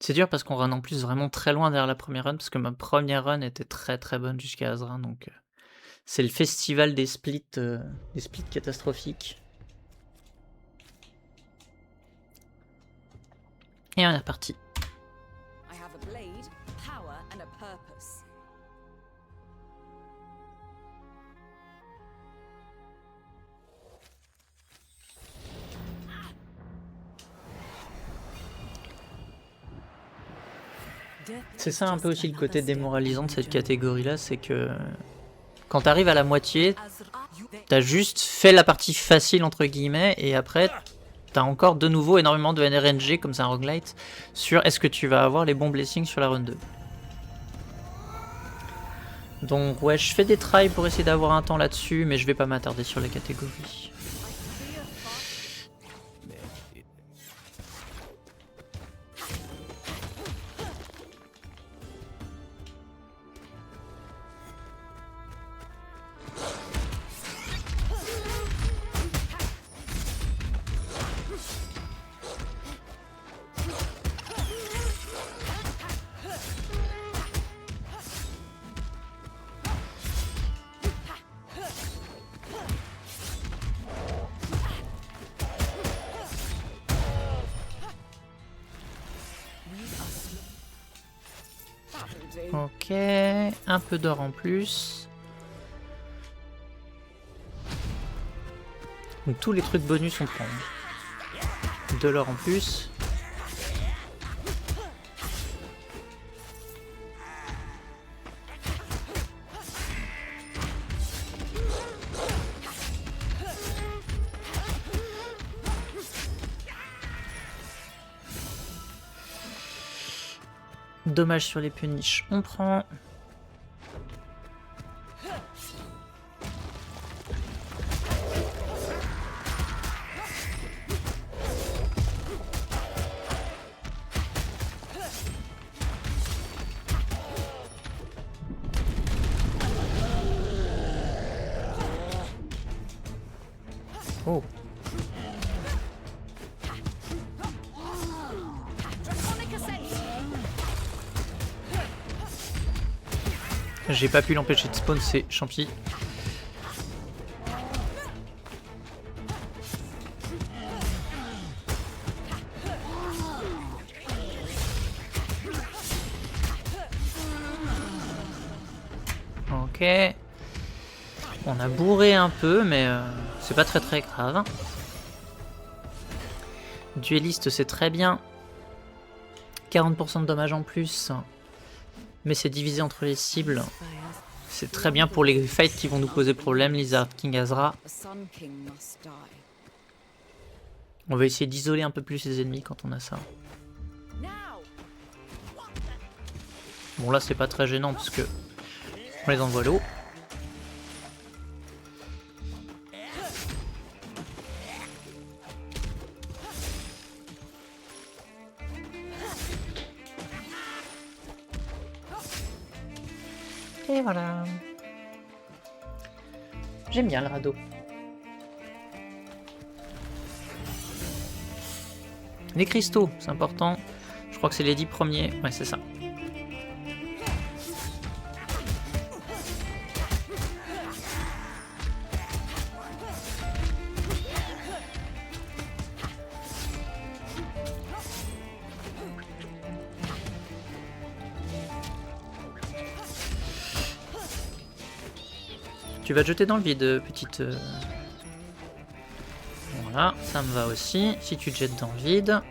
C'est dur parce qu'on run en plus vraiment très loin derrière la première run, parce que ma première run était très, très bonne jusqu'à Azra, donc c'est le festival des splits catastrophiques. Et on est reparti. I have a blade, power, and a purpose. C'est ça un peu aussi le côté démoralisant de cette catégorie-là, c'est que quand t'arrives à la moitié, t'as juste fait la partie facile entre guillemets, et après t'as encore de nouveau énormément de NRNG, comme c'est un roguelite, sur est-ce que tu vas avoir les bons blessings sur la run 2. Donc ouais, je fais des tries pour essayer d'avoir un temps là-dessus, mais je vais pas m'attarder sur la catégorie. Ok, un peu d'or en plus. Donc tous les trucs bonus on prend. De l'or en plus. Dommage sur les punish, on prend. Oh. J'ai pas pu l'empêcher de spawn, c'est champi. Ok. On a bourré un peu, mais c'est pas très très grave. Dueliste, c'est très bien. 40% de dommages en plus. Mais c'est divisé entre les cibles. C'est très bien pour les fights qui vont nous poser problème, Lizard King Azra. On va essayer d'isoler un peu plus les ennemis quand on a ça. Bon là c'est pas très gênant parce que on les envoie l'eau. Et voilà. J'aime bien le radeau. Les cristaux, c'est important. Je crois que c'est les 10 premiers. Ouais, c'est ça. Tu vas te jeter dans le vide, petite... Voilà, ça me va aussi. Si tu te jettes dans le vide...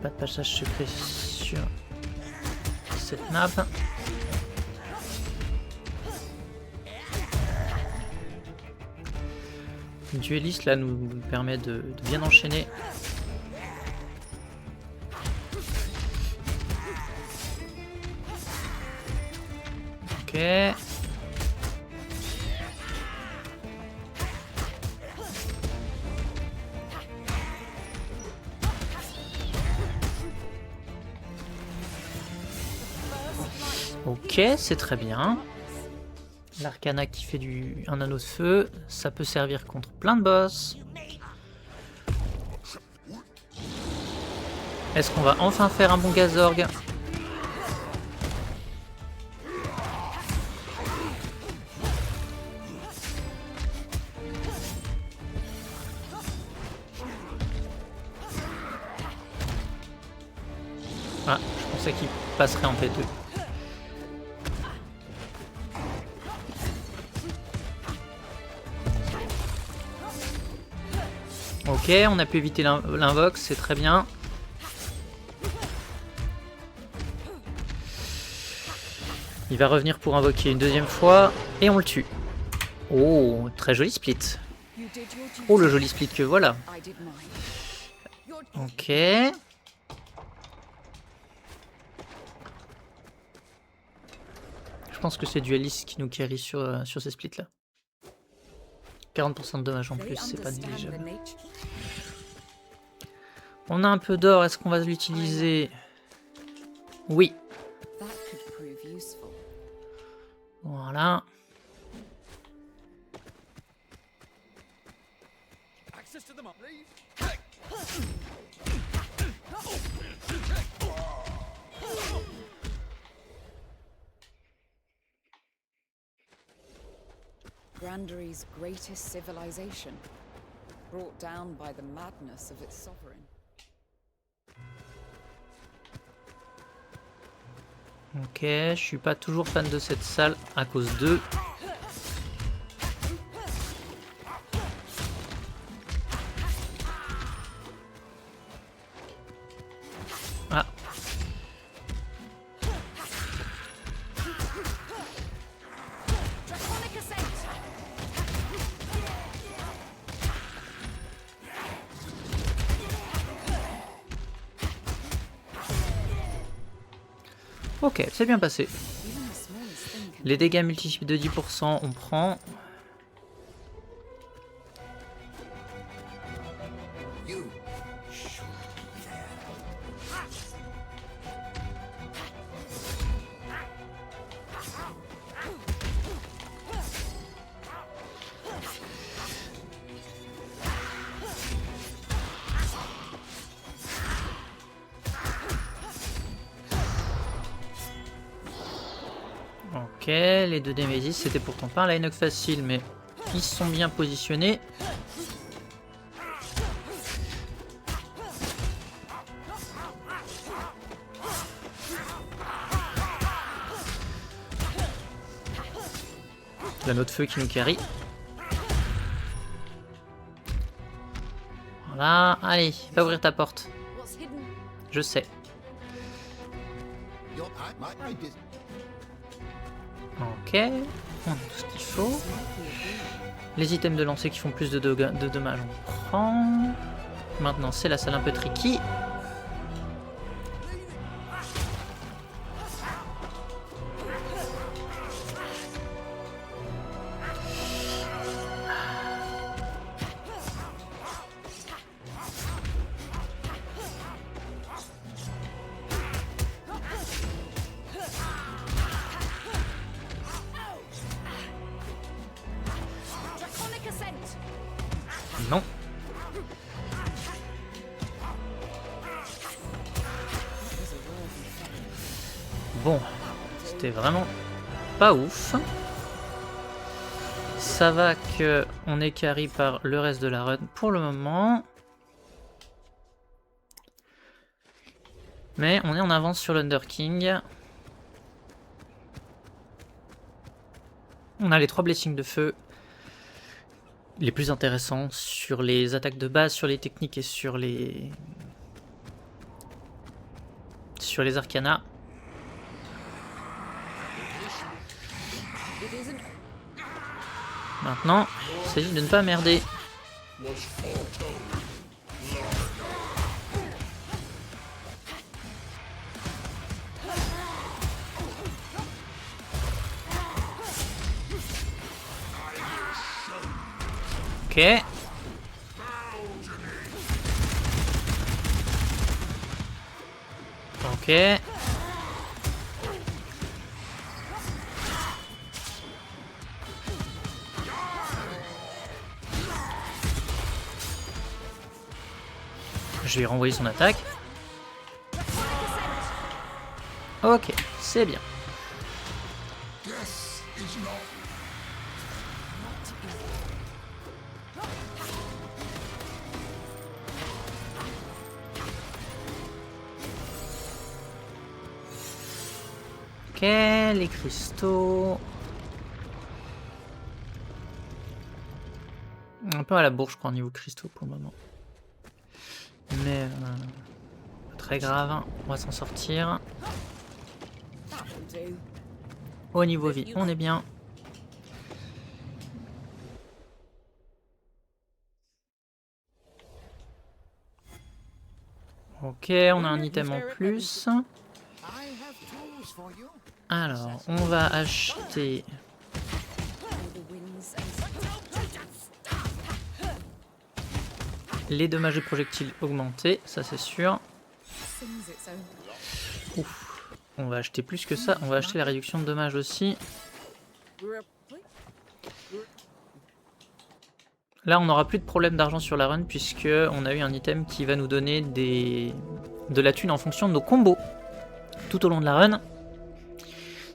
Pas de passage secret sur cette map. Dueliste là nous permet de bien enchaîner. Ok. Ok, c'est très bien. L'arcana qui fait un anneau de feu, ça peut servir contre plein de boss. Est-ce qu'on va enfin faire un bon Gazorg? Ah, je pensais qu'il passerait en T2. Ok, on a pu éviter l'invoque, c'est très bien. Il va revenir pour invoquer une deuxième fois, et on le tue. Oh, très joli split. Oh, le joli split que voilà. Ok. Je pense que c'est Duelist qui nous carry sur ces splits-là. 40% de dommages en plus, c'est pas négligeable. On a un peu d'or, est-ce qu'on va l'utiliser? Oui. Voilà. Grandary's greatest civilization, brought down by the madness of its sovereign. Ok, je suis pas toujours fan de cette salle à cause d'eux. Ah. Ok, c'est bien passé. Les dégâts multiplient de 10%, on prend. Ok, les deux Nemesis, c'était pourtant pas un line-up facile, mais ils sont bien positionnés. L'anneau de feu qui nous carry. Voilà, allez, va ouvrir ta porte. Je sais. Ok, on a tout ce qu'il faut. Les items de lancer qui font plus de dommages, on prend. Maintenant, c'est la salle un peu tricky. Non. Bon, c'était vraiment pas ouf. Ça va que on est carry par le reste de la run pour le moment. Mais on est en avance sur l'Underking. On a les 3 blessings de feu. Les plus intéressants sur les attaques de base, sur les techniques et sur les arcanas. Maintenant, il s'agit de ne pas merder. Ok. Ok. Je vais renvoyer son attaque. Ok, c'est bien. Ok, les cristaux. Un peu à la bourre, je crois, au niveau cristaux pour le moment. Mais pas très grave, on va s'en sortir. Au niveau vie, on est bien. Ok, on a un item en plus. Alors, on va acheter les dommages de projectiles augmentés, ça c'est sûr. Ouf. On va acheter plus que ça, on va acheter la réduction de dommages aussi. Là, on n'aura plus de problème d'argent sur la run puisque on a eu un item qui va nous donner de la thune en fonction de nos combos tout au long de la run.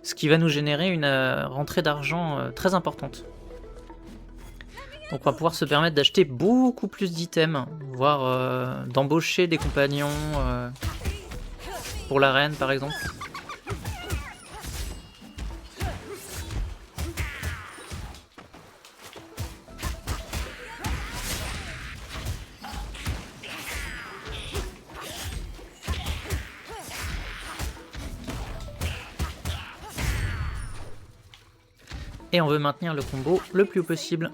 Ce qui va nous générer une rentrée d'argent très importante. Donc on va pouvoir se permettre d'acheter beaucoup plus d'items, voire d'embaucher des compagnons pour l'arène par exemple. Et on veut maintenir le combo le plus haut possible.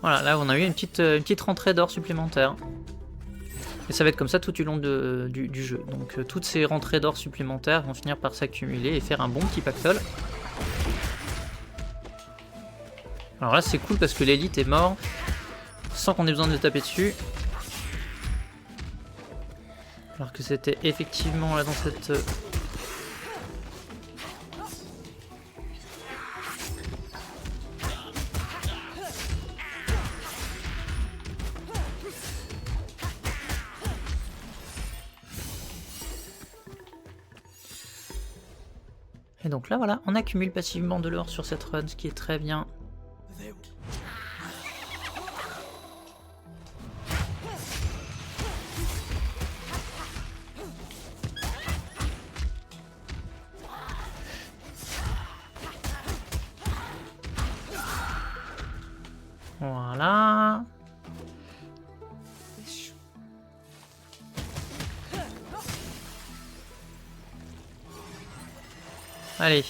Voilà, là on a eu une petite rentrée d'or supplémentaire. Et ça va être comme ça tout du long du jeu. Donc toutes ces rentrées d'or supplémentaires vont finir par s'accumuler et faire un bon petit pactole. Alors là c'est cool parce que l'élite est mort sans qu'on ait besoin de le taper dessus. Alors que c'était effectivement là dans cette... Et donc là voilà, on accumule passivement de l'or sur cette run, ce qui est très bien. Voilà. Allez.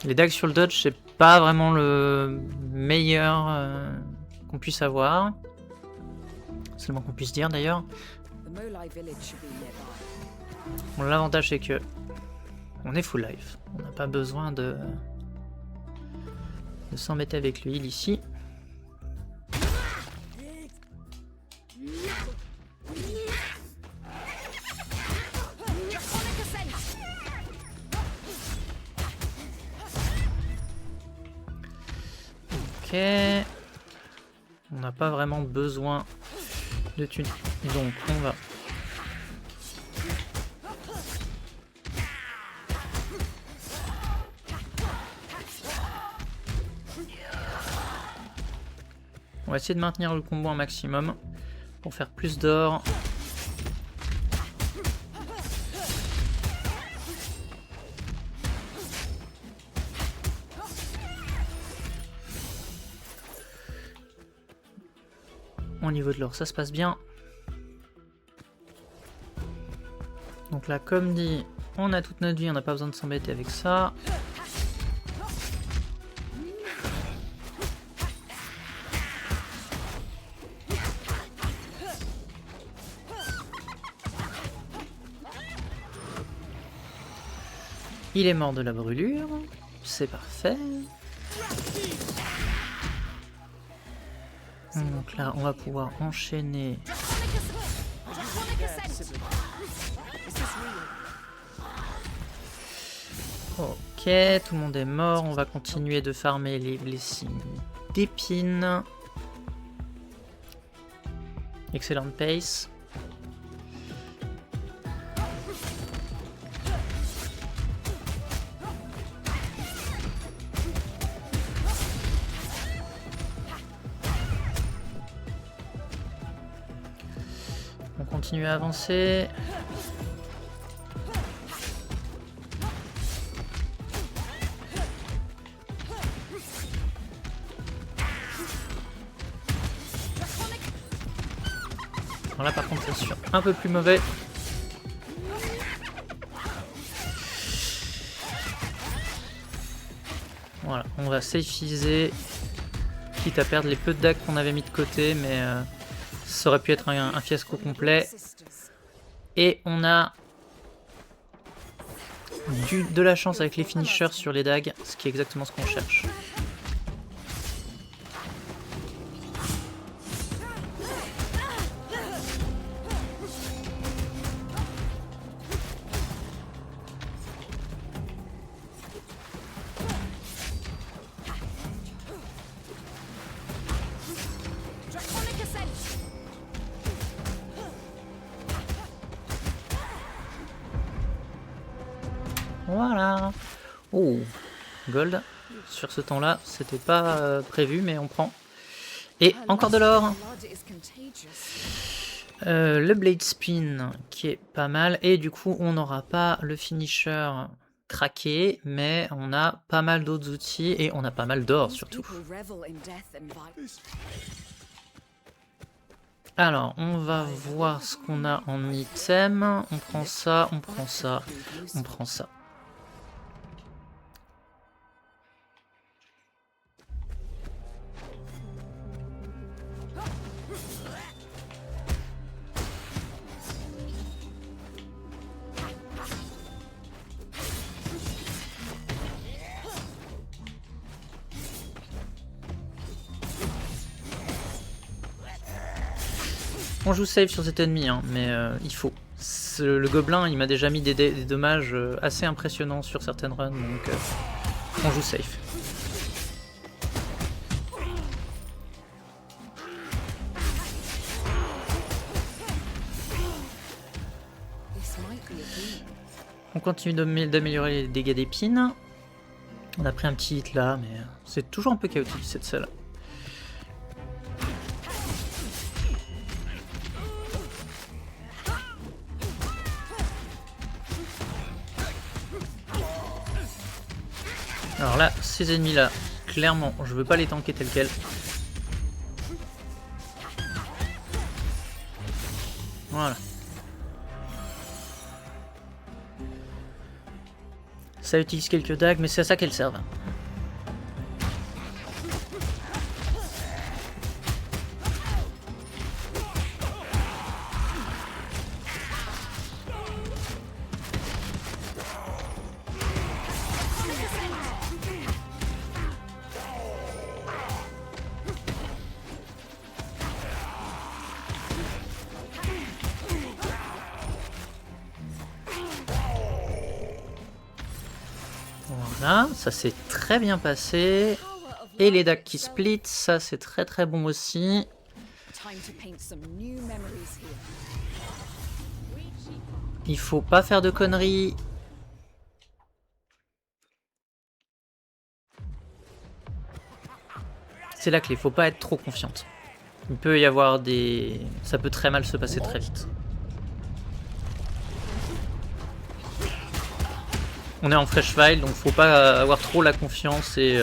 Les dagues sur le dodge, c'est pas vraiment le meilleur qu'on puisse avoir. C'est le moins qu'on puisse dire d'ailleurs. Bon, l'avantage c'est que on est full life. On n'a pas besoin de s'embêter avec le heal ici. Ok. On n'a pas vraiment besoin de thunes. Donc on va... On va essayer de maintenir le combo un maximum pour faire plus d'or. Au niveau de l'or, ça se passe bien. Donc là, comme dit, on a toute notre vie, on n'a pas besoin de s'embêter avec ça. Il est mort de la brûlure, c'est parfait. Donc là, on va pouvoir enchaîner. Ok, tout le monde est mort. On va continuer de farmer les blessings d'épines. Excellent pace. On continue à avancer. Alors là par contre c'est sûr un peu plus mauvais. Voilà, on va safeiser, quitte à perdre les peu de dagues qu'on avait mis de côté, mais ça aurait pu être un fiasco complet. Et on a de la chance avec les finishers sur les dagues, ce qui est exactement ce qu'on cherche. Voilà. Oh, gold. Sur ce temps-là, c'était pas prévu, mais on prend. Et encore de l'or. Le blade spin qui est pas mal. Et du coup, on n'aura pas le finisher craqué, mais on a pas mal d'autres outils et on a pas mal d'or surtout. Alors, on va voir ce qu'on a en item. On prend ça, on prend ça, on prend ça. On joue safe sur cet ennemi, hein, mais il faut. Le gobelin, il m'a déjà mis des dommages assez impressionnants sur certaines runs, donc on joue safe. On continue d'améliorer les dégâts d'épines. On a pris un petit hit là, mais c'est toujours un peu chaotique cette salle. Alors là, ces ennemis là, clairement, je veux pas les tanker tels quels. Voilà. Ça utilise quelques dagues, mais c'est à ça qu'elles servent. Voilà, ça s'est très bien passé. Et les dagues qui split, ça c'est très très bon aussi. Il faut pas faire de conneries. C'est la clé, faut pas être trop confiante. Il peut y avoir des... ça peut très mal se passer très vite. On est en fresh file, donc faut pas avoir trop la confiance et...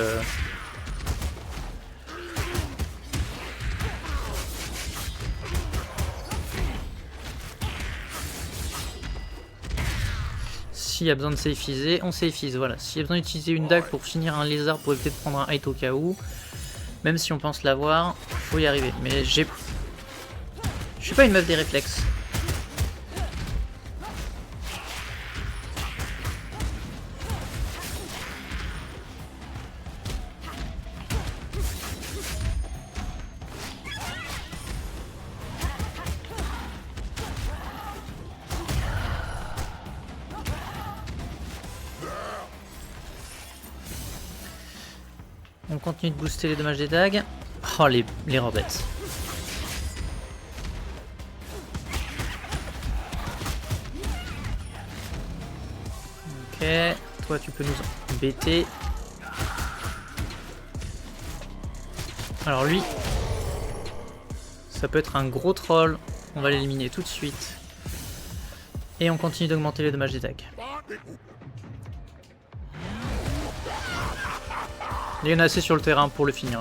S'il y a besoin de safeiser, on safeise, voilà. S'il y a besoin d'utiliser une dague pour finir un lézard pour éviter de prendre un hate au cas où, même si on pense l'avoir, faut y arriver. Mais je suis pas une meuf des réflexes. On continue de booster les dommages des dagues. Oh, les robettes. Ok, toi tu peux nous embêter. Alors lui, ça peut être un gros troll. On va l'éliminer tout de suite. Et on continue d'augmenter les dommages d'attaque. Il y en a assez sur le terrain pour le finir.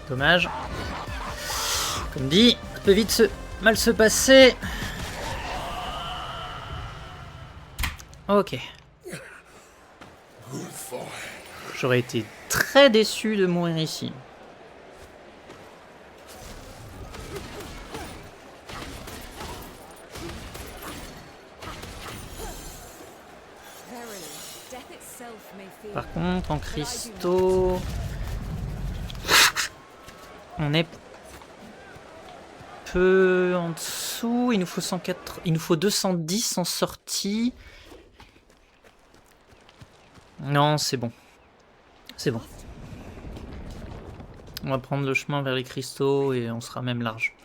Dommage. Comme dit, ça peut vite mal se passer. Ok. J'aurais été très déçu de mourir ici. Par contre, en cristaux, on est peu en dessous. Il nous faut 104, il nous faut 210 en sortie. Non, c'est bon. C'est bon. On va prendre le chemin vers les cristaux et on sera même large.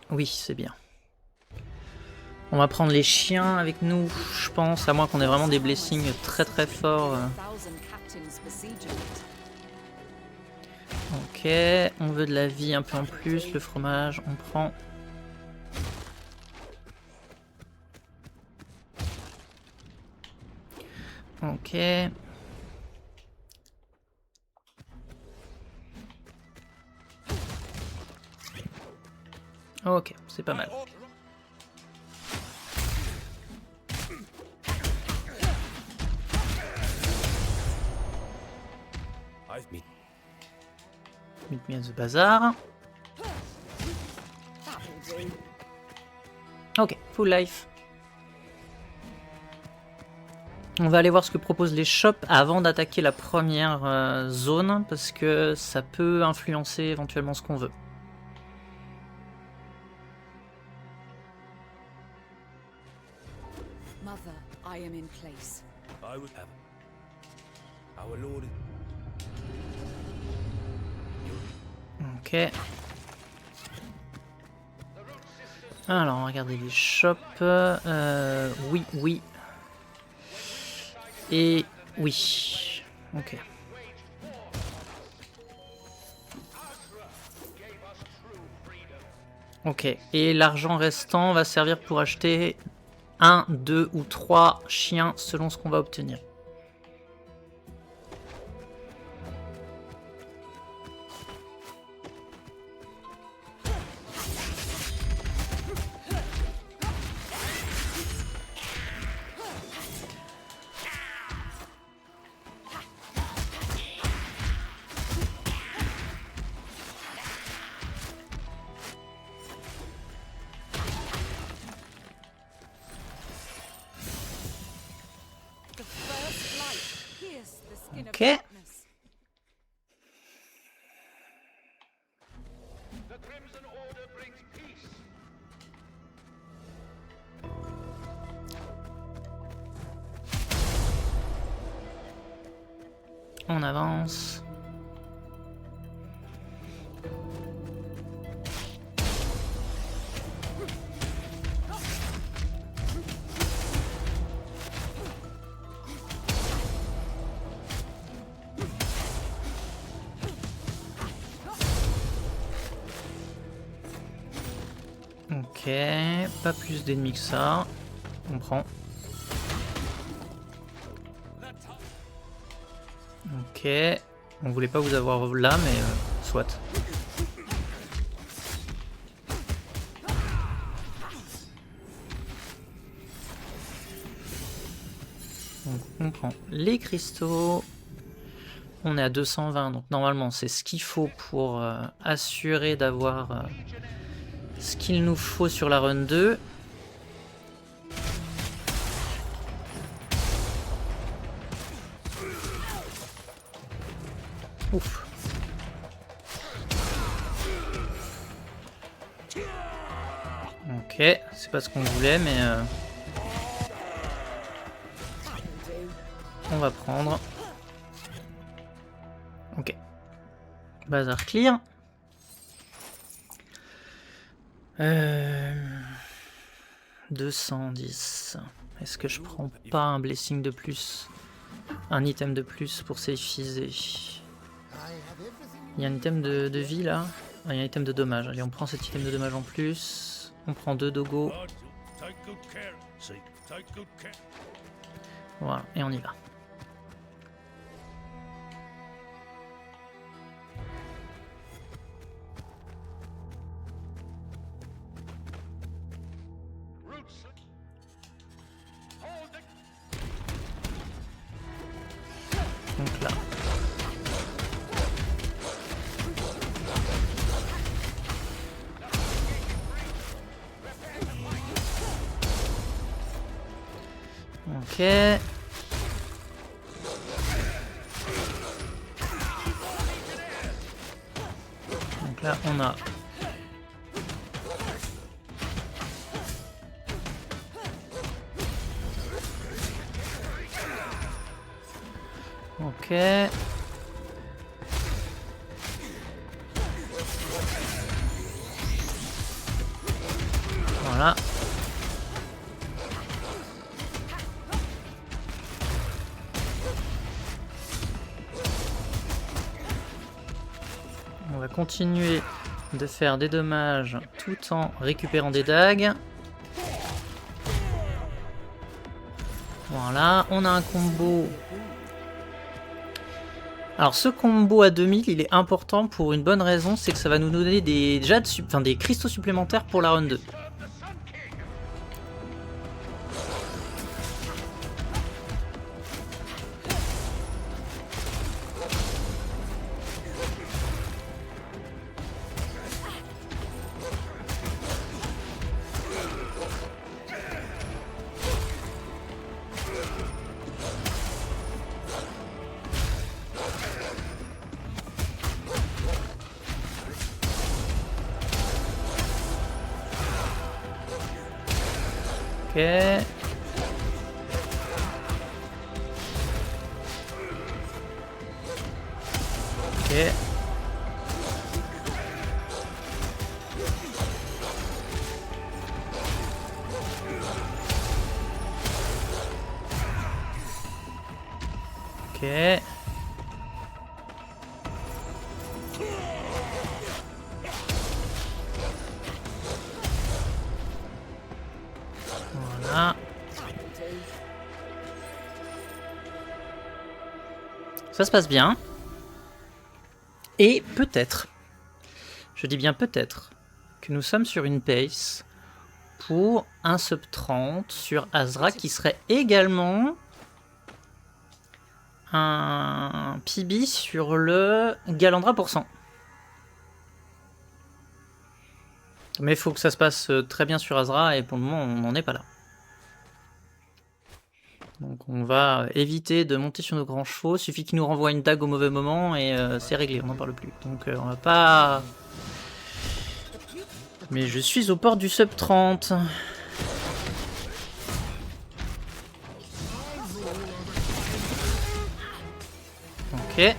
Oui, c'est bien. On va prendre les chiens avec nous, je pense, à moins qu'on ait vraiment des blessings très très forts. Ok, on veut de la vie un peu en plus, le fromage, on prend. Ok. Ok, c'est pas mal. Meet me at the bazar. Ok, full life. On va aller voir ce que proposent les shops avant d'attaquer la première zone, parce que ça peut influencer éventuellement ce qu'on veut. Mother, I am in place. I would have our Lord. Ok. Alors, on va regarder les shops. Oui, oui. Et oui. Ok. Ok. Et l'argent restant va servir pour acheter 1, 2 ou 3 chiens selon ce qu'on va obtenir. Ok. On avance. Ok, pas plus d'ennemis que ça. On prend. Ok, on voulait pas vous avoir là, mais soit. Donc on prend les cristaux. On est à 220, donc normalement c'est ce qu'il faut pour assurer d'avoir ce qu'il nous faut sur la run 2. Ouf. Ok, c'est pas ce qu'on voulait, mais on va prendre. Ok. Bazar clear. 210. Est-ce que je prends pas un blessing de plus? Un item de plus pour s'effiser. Il y a un item de vie là. Ah, il y a un item de dommage. Allez, on prend cet item de dommage en plus. On prend 2 dogos. Take good care. See, take good care. Voilà, et on y va. Donc là. Ok. Donc là, on a... Ok. Voilà. On va continuer de faire des dommages tout en récupérant des dagues. Voilà, on a un combo. Alors ce combo à 2000, il est important pour une bonne raison, c'est que ça va nous donner des jades, des cristaux supplémentaires pour la run 2. Ok. Ok. Ok. Voilà. Ça se passe bien. Et peut-être, je dis bien peut-être, que nous sommes sur une pace pour un sub 30 sur Azra qui serait également un PB sur le Galandra pour 100. Mais il faut que ça se passe très bien sur Azra et pour le moment on n'en est pas là. Donc on va éviter de monter sur nos grands chevaux, suffit qu'il nous renvoie une dague au mauvais moment et c'est réglé, on n'en parle plus. Donc on va pas... Mais je suis aux portes du sub 30. Ok.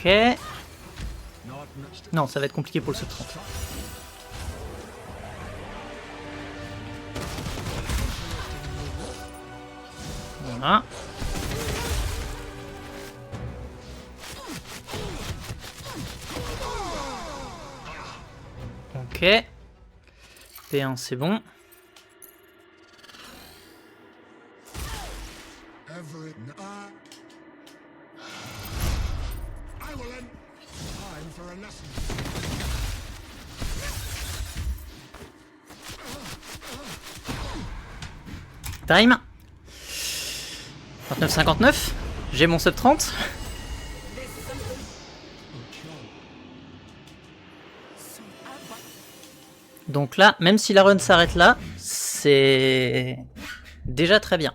Ok. Non, ça va être compliqué pour le sub 30. Voilà. Ok. P1, c'est bon. Time. 29,59. J'ai mon sub 30. Donc là, même si la run s'arrête là, c'est déjà très bien.